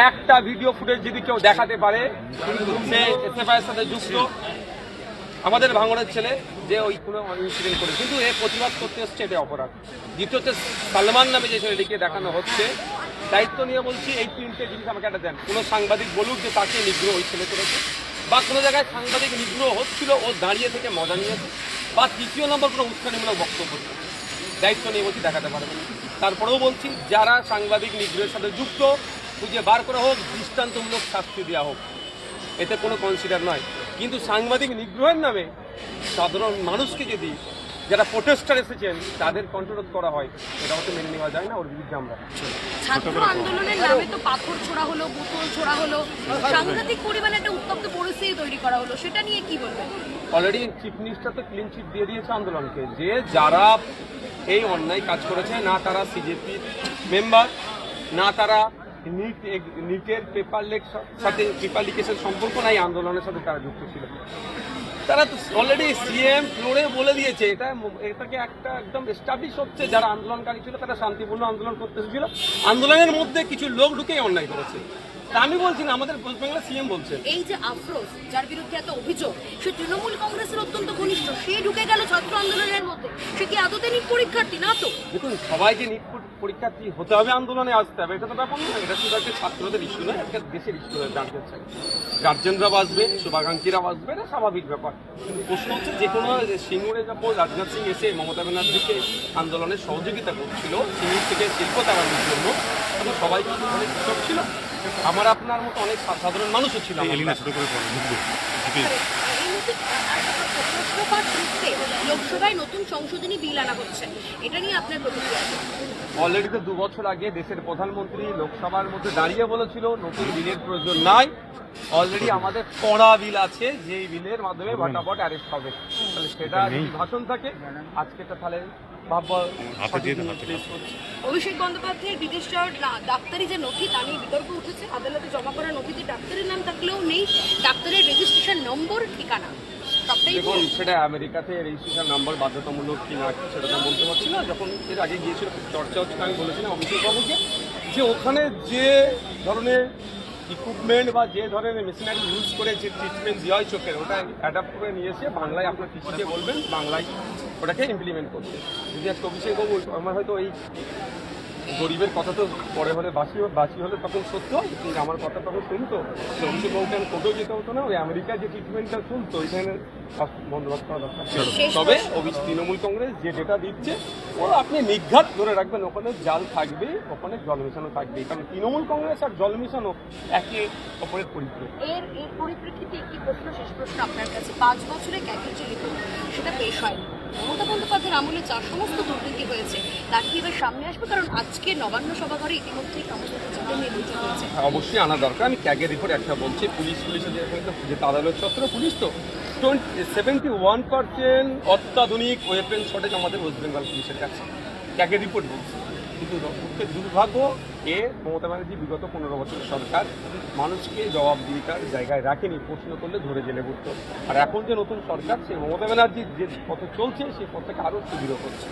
একটা video footage যদি কেউ দেখাতে পারে সে এসএফআই এর সাথে যুক্ত আমাদের ভাঙড়ের ছেলে যে ওই কোনো ইনসিডেন্ট করে, কিন্তু এ প্রতিবাদ করতে এসছে, এটা অপরাধ। দ্বিতীয়ত সালমান নামে যে ছেলেটিকে দেখানো হচ্ছে, দায়িত্ব নিয়ে বলছি এই তিনটে জিনিস আমাকে একটা দেন। কোনো সাংবাদিক বলুক যে তাকে নিগ্রহ ওই ছেলে করেছে, বা কোনো জায়গায় সাংবাদিক নিগ্রহ হচ্ছিল ও দাঁড়িয়ে থেকে মজা নিয়েছে, বা তৃতীয় নম্বর কোনো উস্কানিমূলক বক্তব্য, দায়িত্ব নিয়ে বলছি দেখাতে পারবে না। তারপরেও বলছি যারা সাংবাদিক নিগ্রহের সাথে যুক্ত খুঁজে বার করা হোক, দৃষ্টান্তমূলক শাস্তি দেওয়া হোক, এতে কোনো কনসিডার নয়। কিন্তু সাংবাদিক নিগ্রহের নামে সাধারণ মানুষকে যদি যারা প্রোটেস্টার এসেছেন তাদের কন্ট্রোল করা হয়, এটা হয়তো মেনে নেওয়া যায় না। ওর বিরুদ্ধে আমরা ছাত্র আন্দোলনের নামে তো পাথর ছোড়া হলো, বোতল ছোড়া হলো, সাংঘাতিক পরিমাণে একটা উত্তপ্ত পরিস্থিতি তৈরি করা হলো, সেটা নিয়ে কি বলবেন? অলরেডি চিফ মিনিস্টার তো ক্লিন চিট দিয়ে দিয়েছে আন্দোলনকে, যে যারা এই অন্যায় কাজ করেছে, না তারা সিজেপির মেম্বার, না তারা নিটের পেপার লিকের সম্পর্ক নাই, আন্দোলনের সাথে তারা যুক্ত ছিল। তারা তো অলরেডি সিএম ফ্লোরে বলে দিয়েছে, এটাকে একটা একদম এস্টাবলিশ হচ্ছে যারা আন্দোলনকারী ছিল তারা শান্তিপূর্ণ আন্দোলন করতে এসেছিল, আন্দোলনের মধ্যে কিছু লোক ঢুকেই অন্যায় করেছে। তা আমি বলছি না, আমাদের ওয়েস্ট বেঙ্গলের সিএম বলছে। এই যে আফরোজ, যার বিরুদ্ধে এত অভিযোগ, সে তৃণমূল কংগ্রেসের অত্যন্ত ঘনিষ্ঠ, সে ঢুকে গেল ছাত্র আন্দোলনের মধ্যে, সে কি আদতে নিট পরীক্ষার্থী না? তো দেখুন, সবাই যে নিট পরীক্ষার্থী হতে হবে আন্দোলনে আসতে হবে, এটা তো ব্যাপার না। এটা শুধু একটা ছাত্রদের ইস্যু নয়, একটা দেশের ইস্যু হয়ে দাঁড়িয়ে চাই। গার্জেনরা বাসবে, শুভাকাঙ্ক্ষীরা বাসবে, এটা স্বাভাবিক ব্যাপার। কিন্তু প্রশ্ন হচ্ছে, যে কোনো সিঙ্গুরে যখন রাজনাথ সিং এসে মমতা ব্যানার্জিকে আন্দোলনের সহযোগিতা করছিল সিঙ্গুর থেকে শিল্প তাড়ানোর জন্য, তখন সবাই কিন্তু অনেক কৃষক ছিল, আমার আপনার মতো অনেক সাধারণ মানুষও ছিল। লোকসভায় নতুন সংশোধনী বিল আনা হচ্ছে, এটা নিয়ে আপনার প্রতিক্রিয়া? অলরেডি তো 2 বছর আগে দেশের প্রধানমন্ত্রী লোকসভার মধ্যে দাঁড়িয়ে বলেছিল নতুন বিলের প্রয়োজন নাই। অলরেডি আমাদের কড়া বিল আছে, যেই বিলের মাধ্যমে ফটাফট অ্যারেস্ট হবে। তাহলে সেটা যদি ভাষণ থাকে আজকে, তাহলে অভিষেক বন্দ্যোপাধ্যায়ের বিদেশ যাওয়ার ডাক্তারি যে নথি, তা নিয়ে বিতর্ক উঠেছে। আদালতে জমা করা নথিতে ডাক্তারের নাম থাকলেও নেই ডাক্তারের রেজিস্ট্রেশন নম্বর, ঠিকানা। দেখুন, সেটা আমেরিকাতে রেজিস্ট্রেশন নাম্বার বাধ্যতামূলক কিনা সেটা তো বলতে পারছি না। যখন এর আগে গিয়েছিল চর্চা হচ্ছে, আমি বলেছিলাম অভিষেক বাবুকে যে ওখানে যে ধরনের ইকুইপমেন্ট বা যে ধরনের মেশিনারি ইউজ করে যে ট্রিটমেন্ট দেওয়া হয় চোখের, ওটা অ্যাডাপ্ট করে নিয়ে এসে বাংলায় আপনার পিসিকে বলবেন বাংলায় ওটাকে ইমপ্লিমেন্ট করতে। যদি আজকে অভিষেক বাবু, আমার হয়তো এই গরিবের কথা তো পরে হলে বাসি হলে তখন সত্য হয়, কিন্তু আমার কথা তখন শুনতো। অভিষেক বাবুকে আমি কোথাও যেতে হতো না, ওই আমেরিকায় যে ট্রিটমেন্টটা শুনতো ওইখানে বন্দোবস্ত করা দরকার। তবে তৃণমূল কংগ্রেস যে ডেটা দিচ্ছে, ও আপনি নিঘাত ধরে রাখবেন, ওখানে জাল থাকবে, ওখানে জল মেশানো থাকবে, কারণ তৃণমূল কংগ্রেস আর জল মেশানো একে অপরের পরিপূরক। এর পরিপ্রেক্ষিতে একটি প্রশ্ন, শেষ প্রশ্ন আপনার কাছে। 5 বছরে ক্যাগের যে রিপোর্ট, সেটা পেশ হয়নি। মমতা বন্দ্যোপাধ্যায়ের আমলে যা সমস্ত দুর্নীতি হয়েছে তার কি এবার সামনে আসবে? কারণ আজকে নবান্ন সভাঘরে ইতিমধ্যেই সমস্ত কিছু নিয়ে বৈঠক হয়েছে। অবশ্যই আনা দরকার। আমি ক্যাগের রিপোর্ট একটা বলছি, পুলিশের যে আদালত চত্বর পুলিশ তো 71% অত্যাধুনিক ওয়েপেন শর্টেজ আমাদের ওয়েস্ট বেঙ্গল পুলিশের কাছে, ক্যাগের রিপোর্ট বলছে। কিন্তু দুর্ভাগ্য, মমতা ব্যানার্জি বিগত 15 বছর সরকার মানুষকে জবাবদিহিতার জায়গায় রাখেনি, প্রশ্ন করলে ধরে জেলে পড়তো। আর এখন যে নতুন সরকার, সেই মমতা ব্যানার্জির যে পথে চলছে সেই পথটাকে আরও সুদৃঢ় করছে।